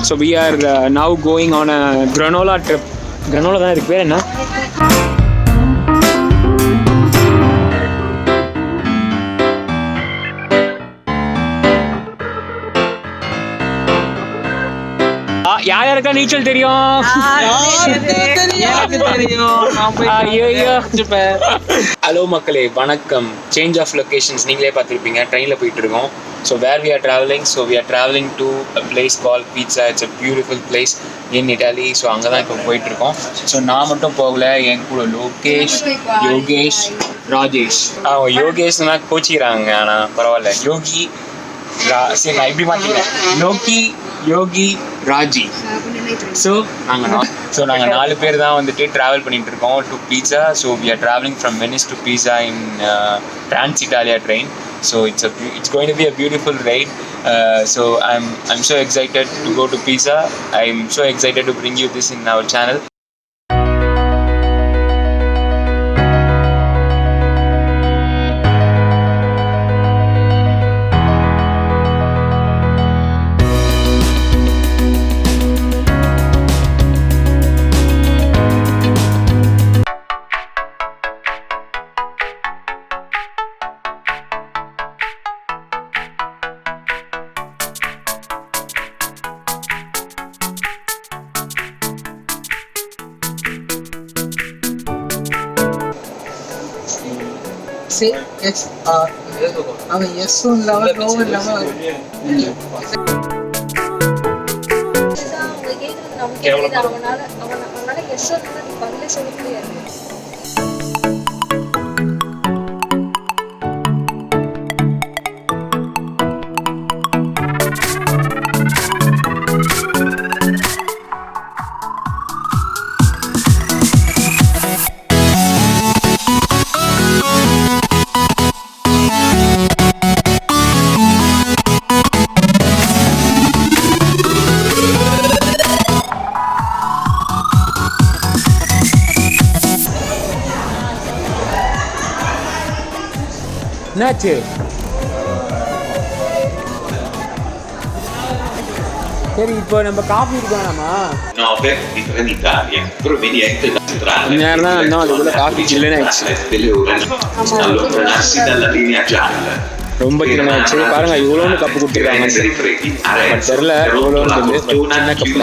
So we are now going on a granola trip. Granola தான் இதுக்கு பேர் என்ன? யார் யாருக்கா நீச்சல் தெரியும்? ஹலோ மக்களே, வணக்கம். சேஞ்ச் ஆஃப் லொகேஷன்ஸ் நீங்களே பார்த்துருப்பீங்க. ட்ரெயினில் போயிட்டு இருக்கோம். So where we are travelling? So we are travelling to a place call Pisa. It's a beautiful place in Italy. So அங்கே தான் இப்போ போயிட்டுருக்கோம். ஸோ நான் மட்டும் போகல, என் கூட லோகேஷ், யோகேஷ், ராஜேஷ். யோகேஷ்னா கோச்சிக்கிறாங்க, ஆனால் பரவாயில்ல. யோகி சரி, நான் இப்படி மாற்றிக்கிறேன். யோகி, ராஜி. ஸோ நாங்கள் 4 பேர் தான் வந்துட்டு ட்ராவல் பண்ணிட்டு இருக்கோம் to Pisa. So we are travelling from Venice to Pisa in Florence Italia train. So it's going to be a beautiful ride. So I'm so excited to go to Pisa. I'm so excited to bring you this in our channel. Say yes or அவன் yes level no level அவனால yes பதிலே சொல்ல முடியாது. என்னாச்சு? சரி, இப்போ நம்ம coffee இருக்கோம்மா? No, per di Trenitalia, proveniente da centrale. No, அதுக்குள்ள காஃபி சில்லுன்னு ஆயிடுச்சு. Delle ore allontanarsi dalla linea gialla. ரொம்ப சின்னதாச்சு. பாருங்க, இவ்வளோன்னு கப்பு கொடுத்துருக்காங்க. பட் தெரியல இவ்வளோன்னு சின்ன cup.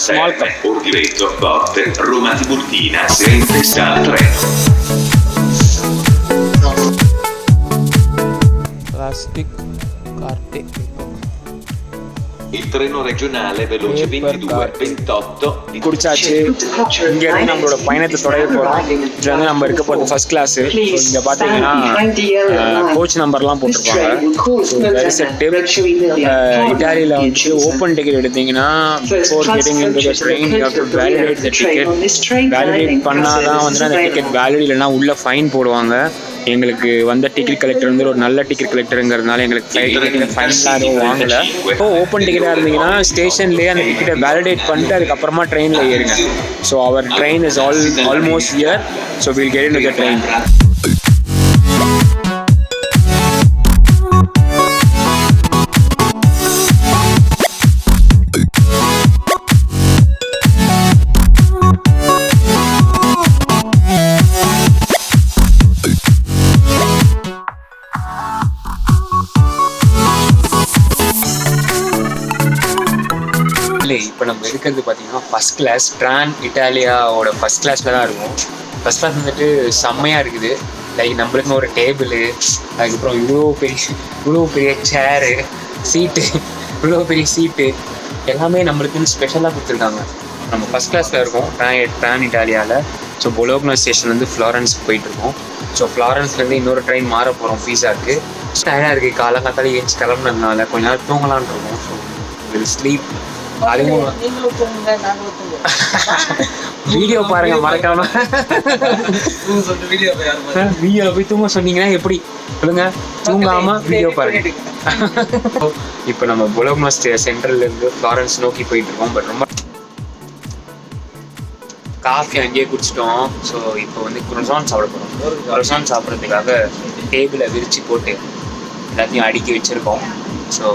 Small cup. Ordivetto, botte, Roma Tiburtina, sempre sta al treno. Plastic carte. Il treno regionale veloce 22-28 குடிச்சாச்சு. இங்க இருந்து நம்மளோட பயணத்தை தொடர போறோம். இது வந்து நம்ம இருக்க போறது ஃபர்ஸ்ட் கிளாஸ். இங்க பாத்தீங்கன்னா கோச் நம்பர்லாம் போட்டிருப்பாங்க. இட்டாலியில வந்து ஓப்பன் டிக்கெட் எடுத்தீங்கன்னா before getting into the train you have to validate the ticket. validate பண்ணாதான் வந்து அந்த டிக்கெட் வேலிட் இல்லைன்னா உள்ள ஃபைன் போடுவாங்க. எங்களுக்கு வந்த டிக்கெட் கலெக்டர் வந்து ஒரு நல்ல டிக்கெட் கலெக்டருங்கிறதுனால எங்களுக்கு ஃபைன்லாம் எதுவும் வாங்கலை. இப்போ ஓப்பன் டிக்கெட்டாக இருந்தீங்கன்னா ஸ்டேஷன்லேயே அந்த டிக்கெட்டை வேலிடேட் பண்ணிட்டு அதுக்கப்புறமா ட்ரெயினில் ஏறுங்க. So our train is almost here. So will get into the train. இப்போ நம்ம இருக்கிறது பார்த்தீங்கன்னா ஃபஸ்ட் கிளாஸ். ட்ரான் இட்டாலியாவோட ஃபஸ்ட் கிளாஸில் தான் இருக்கும். ஃபஸ்ட் கிளாஸ் வந்துட்டு செம்மையாக இருக்குது. லைக் நம்மளுக்குன்னு ஒரு டேபிள், அதுக்கப்புறம் இவ்வளோ பெரிய சேரு, சீட்டு, இவ்வளோ பெரிய சீட்டு எல்லாமே நம்மளுக்குன்னு ஸ்பெஷலாக கொடுத்துருக்காங்க. நம்ம ஃபஸ்ட் கிளாஸில் இருக்கோம் ட்ரான் இட்டாலியாவில். ஸோ பொலோக்னா ஸ்டேஷன் வந்து ஃப்ளாரன்ஸ்க்கு போயிட்டுருக்கோம். ஸோ ஃப்ளாரன்ஸ்லேருந்து இன்னொரு ட்ரெயின் மாற போகிறோம் பீஸாவுக்கு. டயர்டாக இருக்குது. காலங்காத்தால ஏஞ்சி கிளம்புனதுனால கொஞ்ச நேரம் தூங்கலான் இருக்கோம். So will sleep. வீடியோ பாருங்க மறக்காம. வீடியோல போய் தூங்க சொன்னீங்கன்னா எப்படி சொல்லுங்க? தூங்காம வீடியோ பாருங்க. இப்போ நம்ம பொலோக்னா சென்ட்ரல்ல இருந்து ஃப்ளாரன்ஸ் நோக்கி போயிட்டு இருக்கோம். பட் ரொம்ப காஃபி அங்கேயே குடிச்சிட்டோம். ஸோ இப்போ வந்து குரோசான் சாப்பிட போகிறோம். குரோசான் சாப்பிட்றதுக்காக டேபிளை விரிச்சு போட்டு எல்லாத்தையும் அடுக்கி வச்சுருக்கோம். ஸோ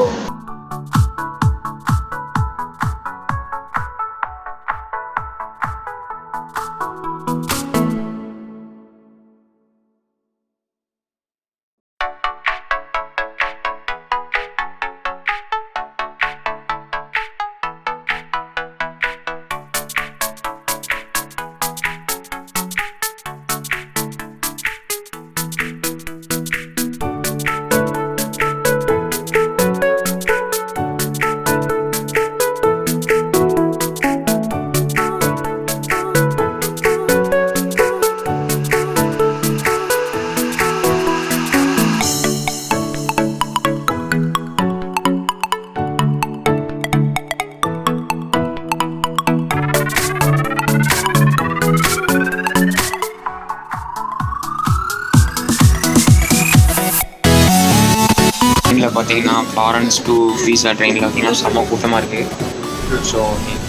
பார்த்தீங்கன்னா ஃப்ளாரன்ஸ் டு பீஸா ட்ரெயினில் பார்த்தீங்கன்னா செம்ம கூட்டமாக இருக்குது. ஸோ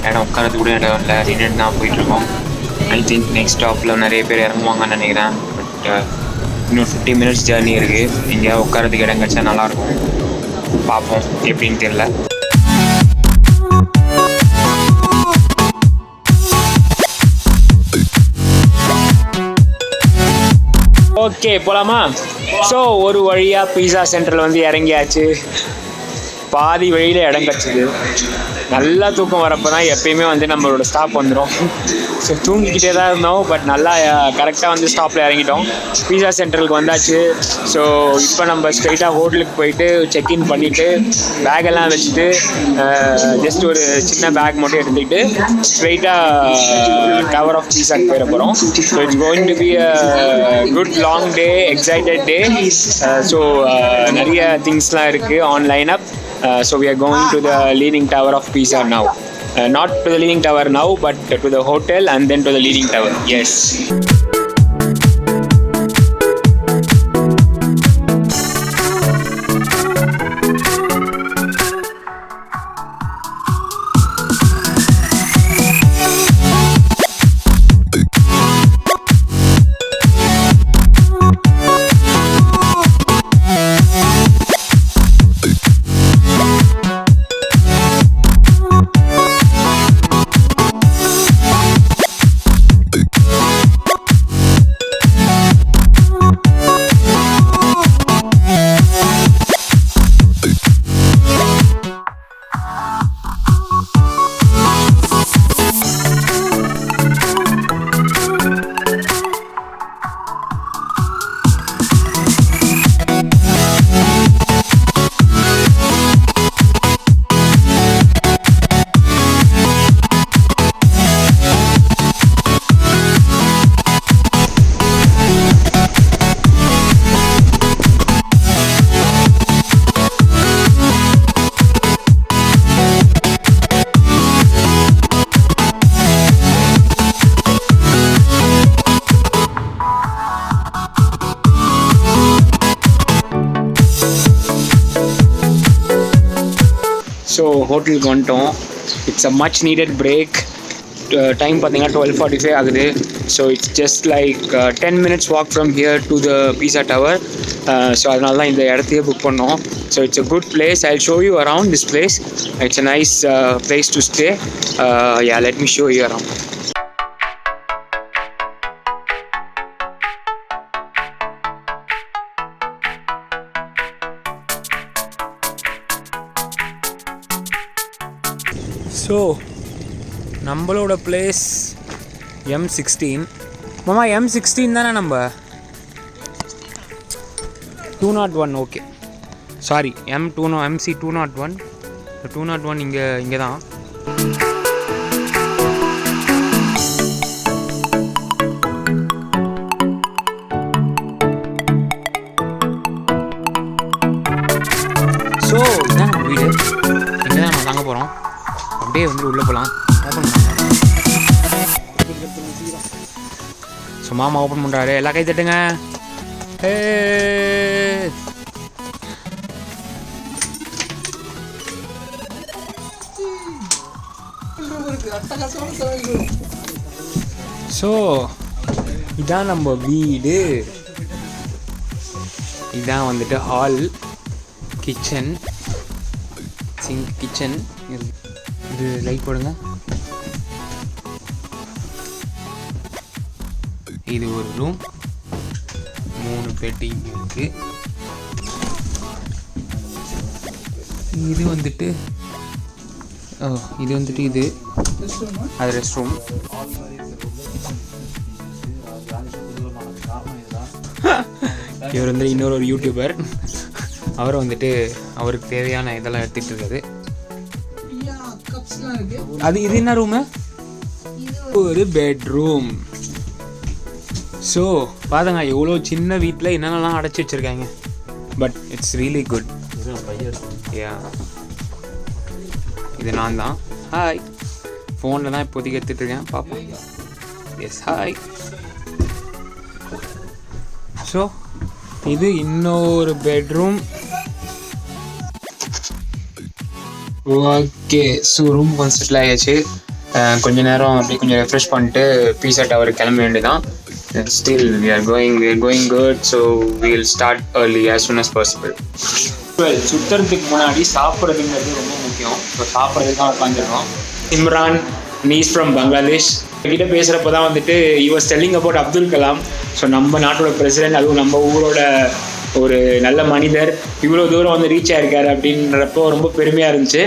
இடம் உட்காரது கூட இடம் இல்லை, நின்றுட்டு தான் போயிட்டுருக்கோம். ஐ திங்க் நெக்ஸ்ட் ஸ்டாப்பில் நிறைய பேர் இறங்குவாங்கன்னு நினைக்கிறேன். பட் இன்னும் 50 minutes ஜேர்னி இருக்குது. இங்கே உட்காரதுக்கு இடம் கிடச்சா நல்லாயிருக்கும். பார்ப்போம் எப்படின்னு தெரியல. ஓகே போகலாமா? ஸோ ஒரு வழியாக பீஸா சென்டரில் வந்து இறங்கியாச்சு. பாதி வழியில் இடம் கிடச்சிது. நல்லா தூக்கம் வரப்போ தான் எப்பயுமே வந்து நம்மளோட ஸ்டாப் வந்துடும். ஸோ தூங்கிக்கிட்டே தான் இருந்தோம், பட் நல்லா கரெக்டாக வந்து ஸ்டாப்பில் இறங்கிட்டோம். பீஸா சென்டருக்கு வந்தாச்சு. ஸோ இப்போ நம்ம ஸ்ட்ரைட்டாக ஹோட்டலுக்கு போயிட்டு செக்இன் பண்ணிவிட்டு பேக்கெல்லாம் வச்சுட்டு ஜஸ்ட் ஒரு சின்ன பேக் மட்டும் எடுத்துக்கிட்டு ஸ்ட்ரைட்டாக டவர் ஆஃப் பீஸாக்கு போயிட போகிறோம். So it's going to be a good long day, excited day. So நிறைய திங்ஸ்லாம் இருக்குது online up. So we are going to the Leaning Tower of Pisa now. Not to the Leaning Tower now, but to the hotel and then to the Leaning Tower. Yes. So ஹோட்டலுக்கு வந்துட்டோம். It's a much needed break. Time பார்த்தீங்கன்னா 12:45 ஆகுது. So it's just like 10 minutes walk from here to the pizza tower. So அதனால தான் இந்த இடத்தையே book பண்ணோம். So it's a good place. I show you around this place. It's a nice place to stay. Yeah, let me show you around. So நம்மளோட place M16. மாமா M16 தானே நம்ம 201. Okay sorry, MC 201. 201 இங்கே தான். So இதுதான் நம்ம வீடு. இங்கே தான் நம்ம தங்க போகிறோம். அப்படியே வந்து உள்ளே போகலாம். ஓப்பன் பண்ணுறாங்க. ஸோ மாமா ஓப்பன் பண்ணுறாரு. எல்லா கை தட்டுங்க. ஸோ இதான் நம்ம வீடு. இதான் வந்துட்டு ஹால், கிச்சன், சிங்க், கிச்சன். இது லைட் போடுங்க. இது ஒரு ரூம். 3 பெட் இங்கே இருக்கு. இது வந்துட்டு இது அது ரெஸ்ட் ரூம். இவர் வந்து இன்னொரு யூடியூபர். அவரை வந்துட்டு அவருக்கு தேவையான இதெல்லாம் எடுத்துகிட்டு இருக்காரு. இது என்ன ரூமு? ஒரு பெட்ரூம். ஸோ பாருங்க, எவ்வளோ சின்ன வீட்டில் என்னென்னலாம் அடைச்சி வச்சுருக்காங்க. But it's really good. Yeah, இது நான் தான். ஹாய். ஃபோனில் தான் இப்போதைக்கு எடுத்துகிட்ருக்கேன். பார்ப்போம். S, hi. ஸோ இது இன்னொரு பெட்ரூம். ஓகே, ஸோ ரூம் கொஞ்சம் செட்டில் ஆகியாச்சு. கொஞ்ச நேரம் அப்படியே கொஞ்சம் ரெஃப்ரெஷ் பண்ணிட்டு பீஸா டவர் கிளம்ப வேண்டியதான். Still we are going good, so we will start early as soon as possible. சுற்றுறதுக்கு முன்னாடி சாப்பிட்றதுங்கிறது ரொம்ப முக்கியம். ஸோ சாப்பிட்றதுக்கு தான் உட்காந்துருக்கோம். இம்ரான் நீஸ் ஃப்ரம் பங்களாதேஷ் கிட்ட பேசுகிறப்ப தான் வந்துட்டு he was telling about Abdul Kalam. So நம்ம நாட்டோட பிரசிடென்ட், அதுவும் நம்ம ஊரோட ஒரு நல்ல மனிதர் இவ்வளோ தூரம் வந்து ரீச் ஆயிருக்காரு அப்படின்றப்போ ரொம்ப பெருமையாக இருந்துச்சு.